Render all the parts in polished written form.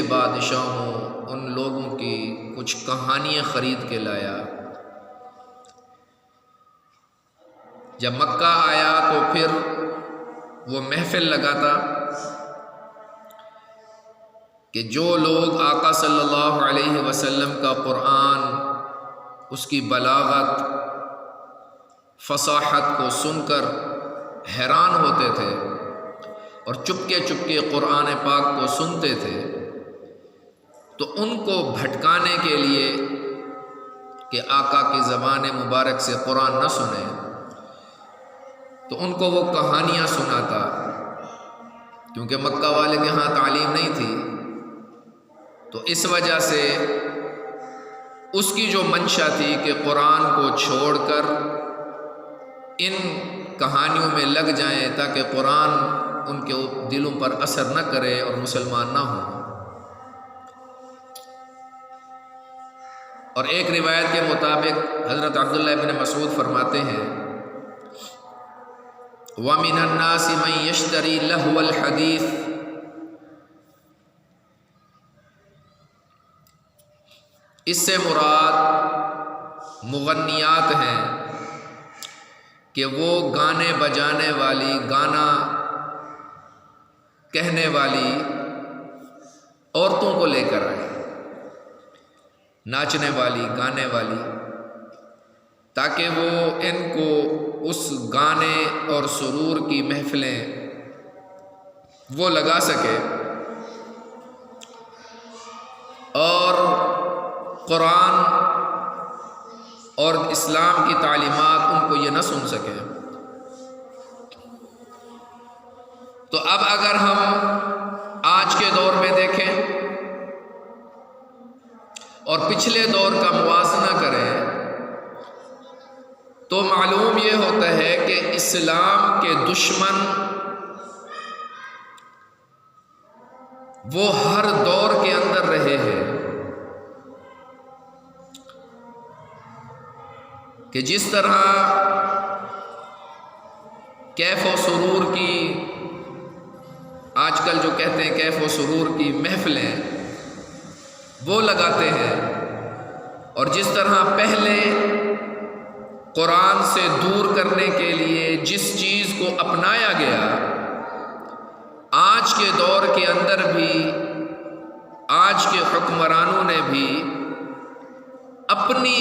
بادشاہوں ان لوگوں کی کچھ کہانیاں خرید کے لایا۔ جب مکہ آیا تو پھر وہ محفل لگاتا کہ جو لوگ آقا صلی اللہ علیہ وسلم کا قرآن، اس کی بلاغت، فصاحت کو سن کر حیران ہوتے تھے اور چپکے چپکے قرآن پاک کو سنتے تھے، تو ان کو بھٹکانے کے لیے کہ آقا کی زبان مبارک سے قرآن نہ سنیں، تو ان کو وہ کہانیاں سناتا، کیونکہ مکہ والے کے ہاں تعلیم نہیں تھی، تو اس وجہ سے اس کی جو منشا تھی کہ قرآن کو چھوڑ کر ان کہانیوں میں لگ جائیں تاکہ قرآن ان کے دلوں پر اثر نہ کرے اور مسلمان نہ ہوں۔ اور ایک روایت کے مطابق حضرت عبداللہ بن مسعود فرماتے ہیں، وَمِنَ النَّاسِ مَن يَشْتَرِي لَهْوَ الْحَدِيثِ، اس سے مراد مغنیات ہیں کہ وہ گانے بجانے والی، گانا کہنے والی عورتوں کو لے کر آئے، ناچنے والی، گانے والی، تاکہ وہ ان کو اس گانے اور سرور کی محفلیں وہ لگا سکے اور قرآن اور اسلام کی تعلیمات ان کو یہ نہ سن سکے۔ تو اب اگر ہم آج کے دور میں دیکھیں اور پچھلے دور کا موازنہ کریں تو معلوم یہ ہوتا ہے کہ اسلام کے دشمن وہ ہر دور کے اندر رہے ہیں، کہ جس طرح کیف و سرور کی، آج کل جو کہتے ہیں کیف و سرور کی محفلیں وہ لگاتے ہیں، اور جس طرح پہلے قرآن سے دور کرنے کے لیے جس چیز کو اپنایا گیا، آج کے دور کے اندر بھی آج کے حکمرانوں نے بھی اپنی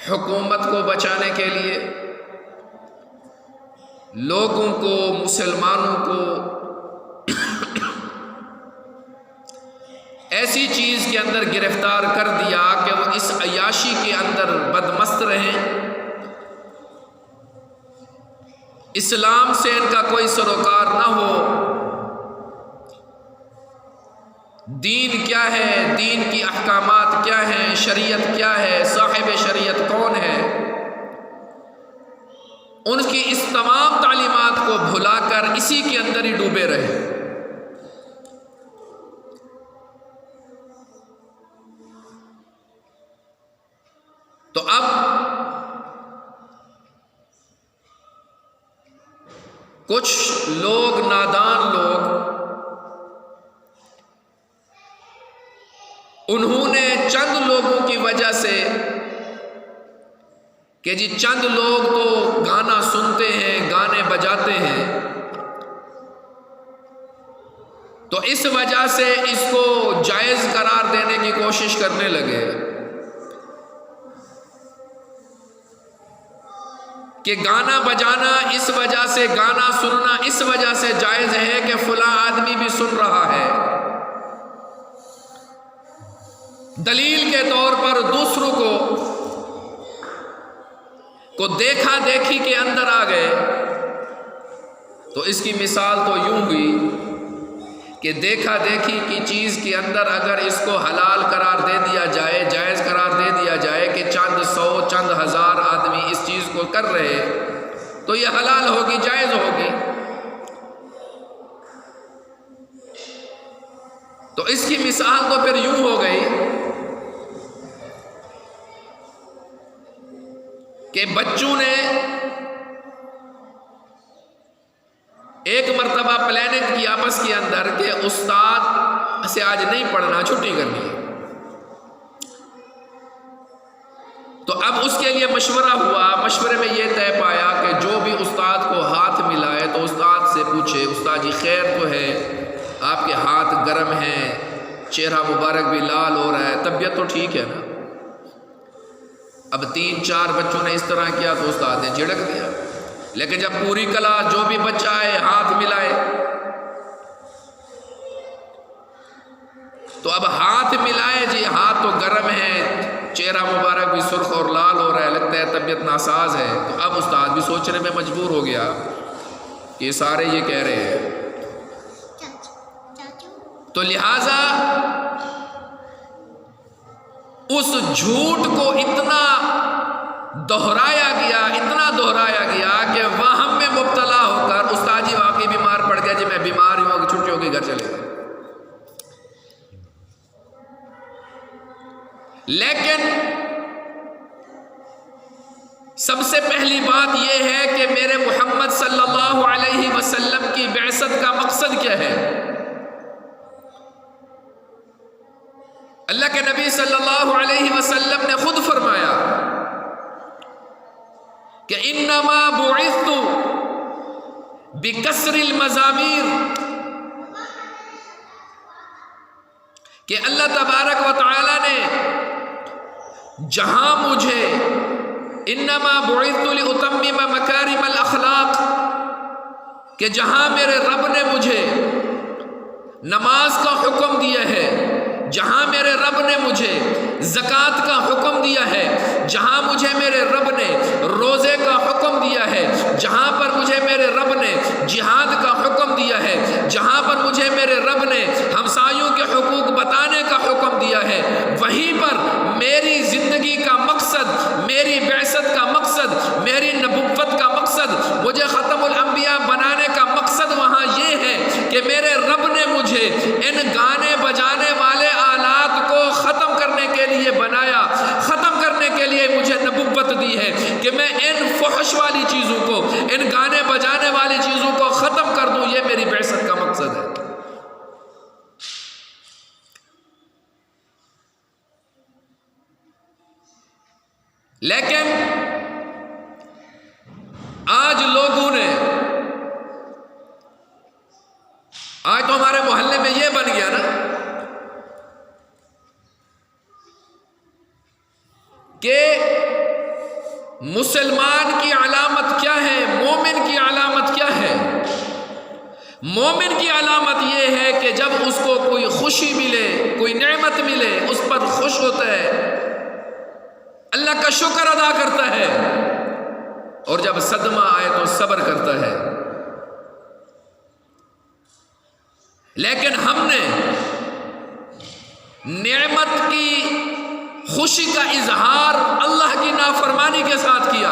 حکومت کو بچانے کے لیے لوگوں کو، مسلمانوں کو ایسی چیز کے اندر گرفتار کر دیا کہ وہ اس عیاشی کے اندر بدمست رہیں، اسلام سے ان کا کوئی سروکار نہ ہو۔ دین کیا ہے، دین کی احکامات کیا ہیں، شریعت کیا ہے، صاحب شریعت کون ہے، ان کی اس تمام تعلیمات کو بھلا کر اسی کے اندر ہی ڈوبے رہے۔ تو اب کچھ لوگ، نادان لوگ، انہوں نے چند لوگوں کی وجہ سے کہ جی چند لوگ تو گانا سنتے ہیں، گانے بجاتے ہیں، تو اس وجہ سے اس کو جائز قرار دینے کی کوشش کرنے لگے کہ گانا بجانا اس وجہ سے، گانا سننا اس وجہ سے جائز ہے کہ فلاں آدمی بھی سن رہا ہے۔ دلیل کے طور پر دوسروں کو دیکھا دیکھی کے اندر آ گئے، تو اس کی مثال تو یوں ہوئی کہ دیکھا دیکھی کی چیز کے اندر اگر اس کو حلال قرار دے دیا جائے، جائز قرار دے دیا جائے کہ چند سو، چند ہزار آدمی اس چیز کو کر رہے، تو یہ حلال ہوگی، جائز ہوگی۔ تو اس کی مثال تو پھر یوں ہو گئی کہ بچوں نے ایک مرتبہ پلاننگ کی آپس کے اندر کہ استاد سے آج نہیں پڑھنا، چھٹی کرنی ہے۔ تو اب اس کے لیے مشورہ ہوا، مشورے میں یہ طے پایا کہ جو بھی استاد کو ہاتھ ملائے تو استاد سے پوچھے، استاد جی خیر تو ہے، آپ کے ہاتھ گرم ہیں، چہرہ مبارک بھی لال ہو رہا ہے، طبیعت تو ٹھیک ہے نا؟ اب 3-4 بچوں نے اس طرح کیا تو استاد نے جھڑک دیا، لیکن جب پوری کلاس جو بھی بچہ آئے ہاتھ ملائے، تو اب ہاتھ ملائے جی، ہاتھ تو گرم ہے، چہرہ مبارک بھی سرخ اور لال ہو رہا ہے، لگتا ہے طبیعت ناساز ہے۔ تو اب استاد بھی سوچنے میں مجبور ہو گیا کہ یہ سارے یہ کہہ رہے ہیں، تو لہٰذا اس جھوٹ کو اتنا دہرایا گیا کہ وہم میں مبتلا ہو کر استاد جی واقعی بیمار پڑ گیا، جی میں بیمار ہوں، چھٹی ہو کے گھر چلے گئے۔ لیکن سب سے پہلی بات یہ ہے کہ میرے محمد صلی اللہ علیہ وسلم کی بعثت کا مقصد کیا ہے؟ اللہ کے نبی صلی اللہ علیہ وسلم نے خود فرمایا کہ انما بعثت بکسر المزامیر، کہ اللہ تبارک و تعالی نے جہاں مجھے انما بعثت لاتمم مکارم الاخلاق، کہ جہاں میرے رب نے مجھے نماز کا حکم دیا ہے، جہاں میرے رب نے مجھے زکوٰۃ کا حکم دیا ہے، جہاں مجھے میرے رب نے روزے کا حکم دیا ہے، جہاں پر مجھے میرے رب نے جہاد کا حکم دیا ہے، جہاں پر مجھے میرے رب نے ہمسایوں کے حقوق بتانے کا حکم دیا ہے، وہیں پر میری زندگی کا مقصد، میری بعثت کا مقصد، میری نبوت کا مقصد، مجھے ختم الانبیاء بنانے کا مقصد وہاں یہ ہے کہ میرے رب نے مجھے ان گانے بجانے والے آلات کو ختم کرنے کے لیے بنایا، ختم کرنے کے لیے مجھے نبوت دی ہے کہ میں ان فحش والی چیزوں کو، ان گانے بجانے والی چیزوں کو ختم کر دوں، یہ میری بعثت کا مقصد ہے۔ لیکن آج لوگوں نے، آج تو ہمارے محلے میں یہ بن گیا نا کہ مسلمان کی علامت کیا ہے، مومن کی علامت کیا ہے؟ مومن کی علامت یہ ہے کہ جب اس کو کوئی خوشی ملے، کوئی نعمت ملے، اس پر خوش ہوتا ہے، اللہ کا شکر ادا کرتا ہے، اور جب صدمہ آئے تو صبر کرتا ہے۔ لیکن ہم نے نعمت کی خوشی کا اظہار اللہ کی نافرمانی کے ساتھ کیا۔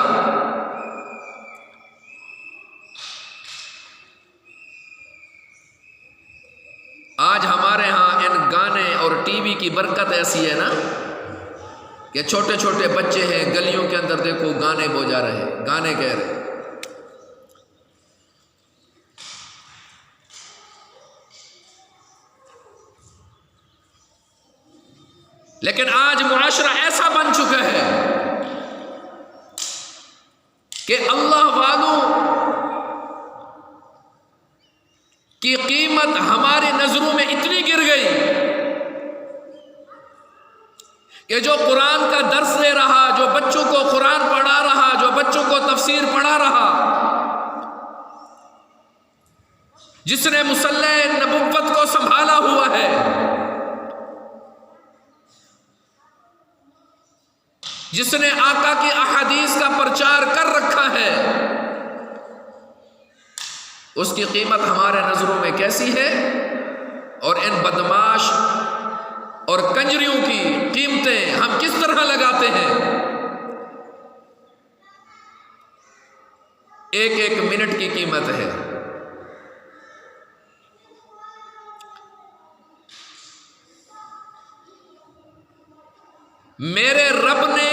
آج ہمارے ہاں ان گانے اور ٹی وی کی برکت ایسی ہے نا کہ چھوٹے چھوٹے بچے ہیں، گلیوں کے اندر دیکھو گانے بجا رہے ہیں، گانے کہہ رہے ہیں۔ لیکن آج معاشرہ ایسا بن چکا ہے کہ اللہ والوں کی قیمت ہماری نظروں میں اتنی گر گئی کہ جو قرآن کا درس دے رہا، جو بچوں کو قرآن پڑھا رہا، جو بچوں کو تفسیر پڑھا رہا، جس نے مصلح نبوت کو سنبھالا ہوا ہے، جس نے آقا کی احادیث کا پرچار کر رکھا ہے، اس کی قیمت ہمارے نظروں میں کیسی ہے؟ اور ان بدماش اور کنجریوں کی قیمتیں ہم کس طرح لگاتے ہیں؟ ایک ایک منٹ کی قیمت ہے۔ میرے رب نے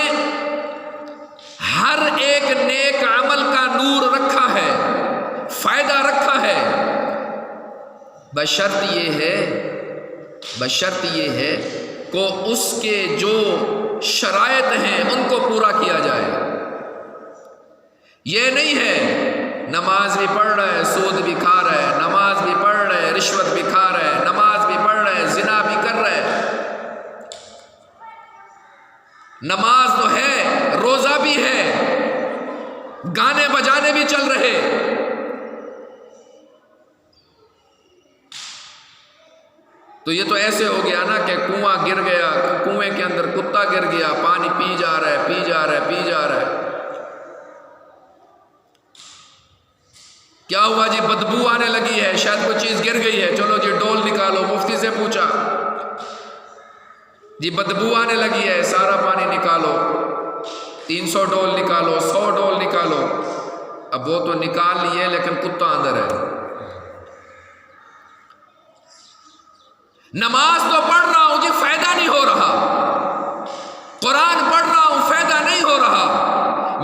ہر ایک نیک عمل کا نور رکھا ہے، فائدہ رکھا ہے، بشرط یہ ہے بشرط یہ ہے کہ اس کے جو شرائط ہیں ان کو پورا کیا جائے۔ یہ نہیں ہے نماز بھی پڑھ رہا ہے، سود بھی کھا رہا ہے، نماز بھی پڑھ رہا ہے، رشوت بھی کھا رہا ہے، نماز بھی پڑھ رہا ہے، زنا بھی کر رہا ہے، نماز تو ہے، روزہ بھی ہے، گانے بجانے بھی چل رہے، تو یہ تو ایسے ہو گیا نا کہ کنواں گر گیا، کنویں کے اندر کتا گر گیا، پانی پی جا رہا ہے، پی جا رہا ہے، پی جا رہا ہے۔ کیا ہوا جی؟ بدبو آنے لگی ہے، شاید کوئی چیز گر گئی ہے، چلو جی ڈول نکالو۔ مفتی سے پوچھا جی بدبو آنے لگی ہے، سارا پانی نکالو، 300 ڈول نکالو، 100 ڈول نکالو۔ اب وہ تو نکال لیے لیکن کتا اندر ہے۔ نماز تو پڑھ رہا ہوں جی، فائدہ نہیں ہو رہا، قرآن پڑھ رہا ہوں، فائدہ نہیں ہو رہا۔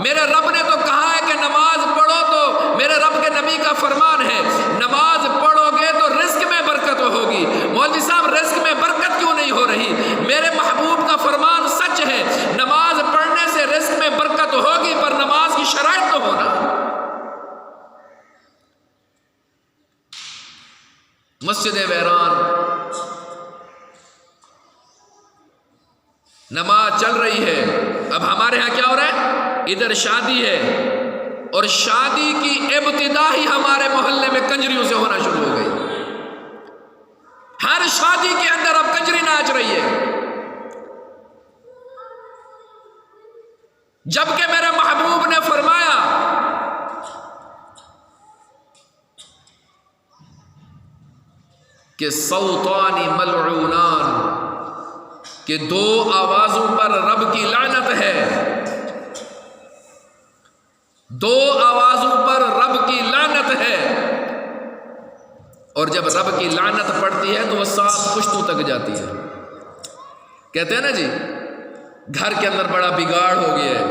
میرے رب نے تو کہا ہے کہ نماز پڑھو، تو میرے رب کے نبی کا فرمان ہے نماز پڑھو گے تو رزق میں برکت ہوگی۔ مولوی صاحب رزق میں برکت کیوں نہیں ہو رہی؟ میرے محبوب کا فرمان سچ ہے، نماز پڑھنے سے رزق میں برکت ہوگی، پر نماز کی شرائط تو ہونا۔ مسجد ویران، نماز چل رہی ہے۔ اب ہمارے ہاں کیا ہو رہا ہے؟ ادھر شادی ہے، اور شادی کی ابتدا ہی ہمارے محلے میں کنجریوں سے ہونا شروع ہو گئی۔ ہر شادی کے اندر اب کنجری ناچ رہی ہے، جبکہ میرے محبوب نے فرمایا کہ صوتان ملعونان، کہ 2 آوازوں پر رب کی لعنت ہے، 2 آوازوں پر رب کی لعنت ہے، اور جب رب کی لعنت پڑتی ہے تو وہ 7 پشتوں تک جاتی ہے۔ کہتے ہیں نا جی گھر کے اندر بڑا بگاڑ ہو گیا ہے،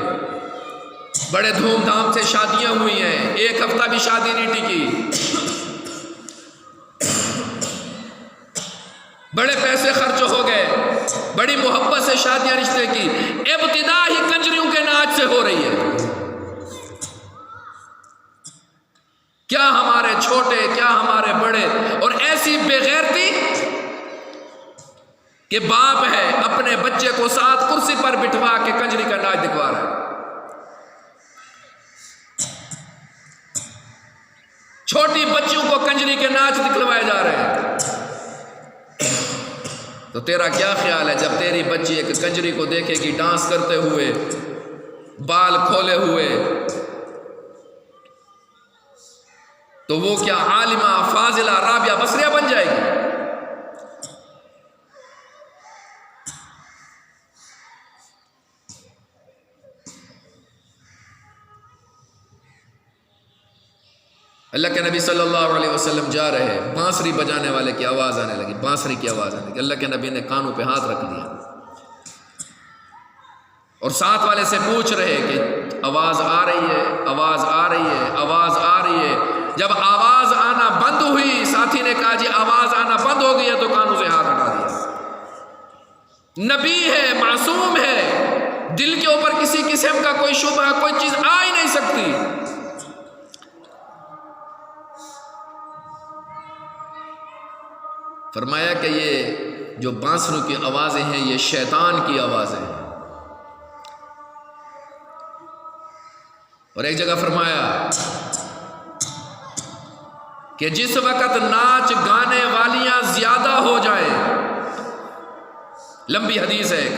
بڑے دھوم دھام سے شادیاں ہوئی ہیں، 1 ہفتہ بھی شادی نہیں ٹکی، بڑے پیسے خرچ ہو گئے، بڑی محبت سے شادیاں رشتے کی، ابتدا ہی کنجریوں کے ناچ سے ہو رہی ہے۔ کیا ہمارے چھوٹے، کیا ہمارے بڑے، اور ایسی بے غیرتی کہ باپ ہے اپنے بچے کو ساتھ کرسی پر بٹھوا کے کنجری کا ناچ دکھوا رہا ہے، چھوٹی بچیوں کو کنجری کے ناچ دکھلوائے جا رہے ہیں۔ تو تیرا کیا خیال ہے جب تیری بچی ایک کنجری کو دیکھے گی ڈانس کرتے ہوئے، بال کھولے ہوئے، تو وہ کیا عالمہ، فاضلہ، رابعہ بصریہ بن جائے گی؟ اللہ کے نبی صلی اللہ علیہ وسلم جا رہے ہیں، بانسری بجانے والے کی آواز آنے لگی، بانسری کی آواز آنے لگی۔ اللہ کے نبی نے کانوں پہ ہاتھ رکھ لیا اور ساتھ والے سے پوچھ رہے کہ آواز آ رہی ہے، آواز آ رہی ہے، آواز آ رہی ہے۔ جب آواز آنا بند ہوئی، ساتھی نے کہا جی آواز آنا بند ہو گئی ہے، تو کانوں سے ہاتھ ہٹا دیا۔ نبی ہے، معصوم ہے، دل کے اوپر کسی قسم کا کوئی شبہ، کوئی چیز آ ہی نہیں سکتی۔ فرمایا کہ یہ جو بانسروں کی آوازیں ہیں یہ شیطان کی آوازیں ہیں۔ اور ایک جگہ فرمایا کہ جس وقت ناچ گانے والیاں زیادہ ہو جائیں، لمبی حدیث ہے،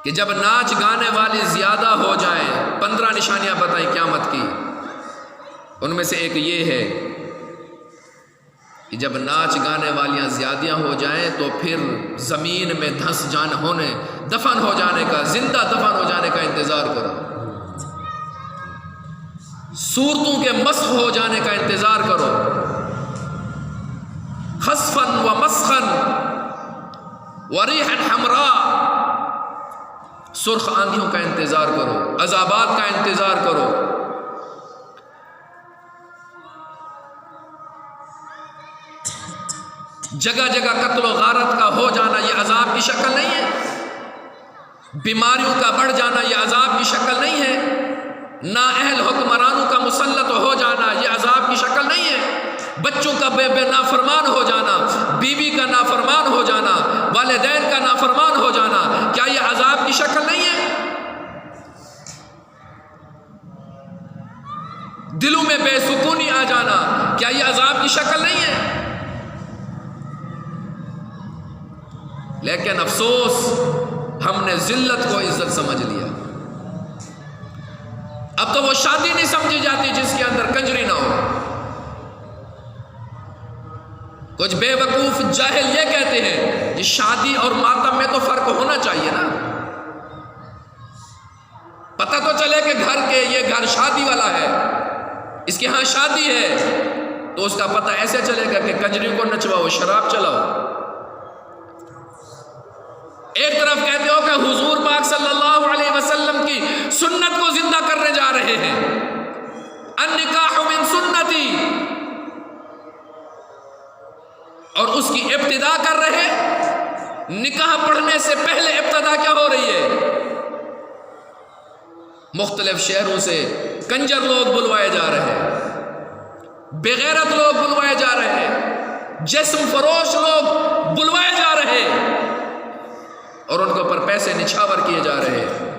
کہ جب ناچ گانے والی زیادہ ہو جائیں، 15 نشانیاں بتائیں قیامت کی، ان میں سے ایک یہ ہے کہ جب ناچ گانے والیاں زیادہ ہو جائیں تو پھر زمین میں دفن ہو جانے کا، زندہ دفن ہو جانے کا انتظار کرو، صورتوں کے مسخ ہو جانے کا انتظار کرو، خسفن و مسخن وریحا حمراء، سرخ آندھیوں کا انتظار کرو، عذابات کا انتظار کرو۔ جگہ جگہ قتل و غارت کا ہو جانا یہ عذاب کی شکل نہیں ہے؟ بیماریوں کا بڑھ جانا یہ عذاب کی شکل نہیں ہے؟ نااہل حکمرانوں کا مسلط ہو جانا یہ عذاب کی شکل نہیں ہے؟ بچوں کا بے نافرمان ہو جانا، بیوی کا نافرمان ہو جانا، والدین کا نافرمان ہو جانا، کیا یہ عذاب کی شکل نہیں ہے؟ دلوں میں بے سکونی آ جانا کیا یہ عذاب کی شکل نہیں ہے؟ لیکن افسوس ہم نے ذلت کو عزت سمجھ لیا۔ اب تو وہ شادی نہیں سمجھی جاتی جس کے اندر کنجری نہ ہو۔ کچھ بے وقوف جاہل یہ کہتے ہیں کہ شادی اور ماتم میں تو فرق ہونا چاہیے نا، پتہ تو چلے کہ گھر کے یہ گھر شادی والا ہے، اس کے ہاں شادی ہے تو اس کا پتہ ایسے چلے گا کہ کنجریوں کو نچواؤ، شراب چلاؤ۔ ایک طرف کہتے ہو کہ حضور پاک صلی اللہ علیہ وسلم کی سنت کو زندہ کرنے جا رہے ہیں، النکاح من سنتی، اور اس کی ابتدا کر رہے۔ نکاح پڑھنے سے پہلے ابتدا کیا ہو رہی ہے؟ مختلف شہروں سے کنجر لوگ بلوائے جا رہے ہیں، بغیرت لوگ بلوائے جا رہے ہیں، جسم فروش لوگ بلوائے جا رہے ہیں، اور ان کے اوپر پیسے نچھاور کیے جا رہے ہیں۔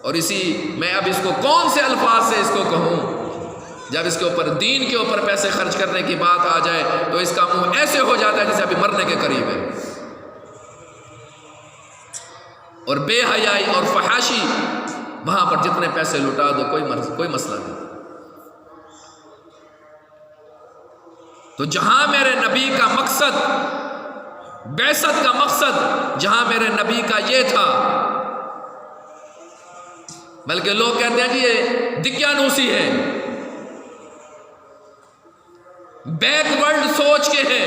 اور اسی میں اب اس کو کون سے الفاظ سے اس کو کہوں، جب اس کے اوپر دین کے اوپر پیسے خرچ کرنے کی بات آ جائے تو اس کا منہ ایسے ہو جاتا ہے جیسے ابھی مرنے کے قریب ہے۔ اور بے حیائی اور فحاشی، وہاں پر جتنے پیسے لٹا دو کوئی مسئلہ نہیں۔ تو جہاں میرے نبی کا مقصد، بعثت کا مقصد جہاں میرے نبی کا یہ تھا، بلکہ لوگ کہتے ہیں کہ یہ دقیانوسی ہے، بیک ورلڈ سوچ کے ہیں۔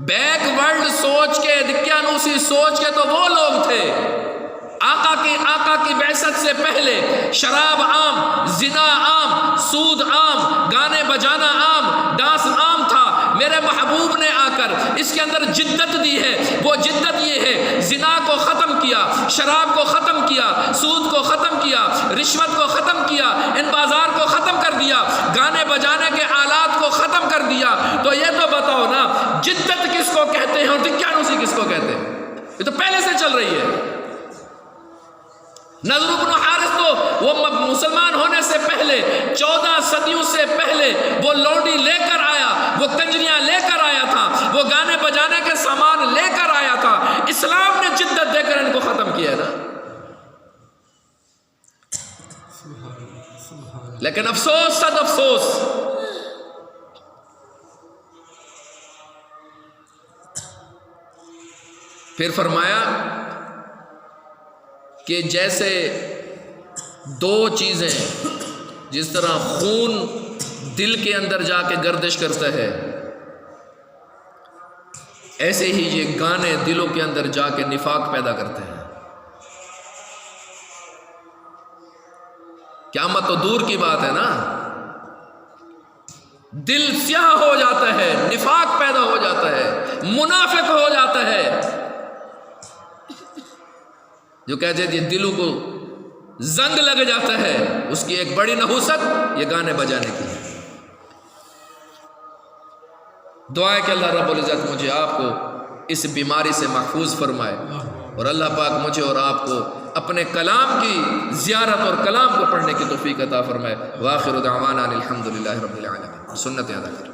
بیک ورلڈ سوچ کے، دقیانوسی سوچ کے تو وہ لوگ تھے آقا کی بعثت سے پہلے شراب عام، زنا عام، سود عام، گانے بجانا عام، ڈانس عام تھا۔ میرے محبوب نے آ کر اس کے اندر جدت دی ہے، وہ جدت یہ ہے زنا کو ختم کیا، شراب کو ختم کیا، سود کو ختم کیا، رشوت کو ختم کیا، ان بازار کو ختم کر دیا، گانے بجانے کے آلات کو ختم کر دیا۔ تو یہ تو بتاؤ نا، جدت کس کو کہتے ہیں اور دقیانوسی کس کو کہتے ہیں؟ یہ تو پہلے سے چل رہی ہے۔ نضر بن حارث تو وہ مسلمان ہونے سے پہلے 14 صدیوں سے پہلے وہ لوڈی لے کر آیا، وہ کنجریاں لے کر آیا تھا، وہ گانے بجانے کے سامان لے کر آیا تھا۔ اسلام نے جدت دے کر ان کو ختم کیا ہے نا۔ لیکن افسوس، صد افسوس، پھر فرمایا کہ جیسے دو چیزیں، جس طرح خون دل کے اندر جا کے گردش کرتا ہے، ایسے ہی یہ گانے دلوں کے اندر جا کے نفاق پیدا کرتے ہیں۔ قیامت تو دور کی بات ہے نا، دل سیاہ ہو جاتا ہے، نفاق پیدا ہو جاتا ہے، منافق ہو جاتا ہے۔ جو کہتے ہیں دلوں کو زنگ لگ جاتا ہے، اس کی ایک بڑی نحوست یہ گانے بجانے کی ہے۔ دعا ہے کہ اللہ رب العزت مجھے آپ کو اس بیماری سے محفوظ فرمائے، اور اللہ پاک مجھے اور آپ کو اپنے کلام کی زیارت اور کلام کو پڑھنے کی توفیق عطا فرمائے۔ وآخر دعوانا الحمدللہ رب العالمین۔ سنت ادا کریں۔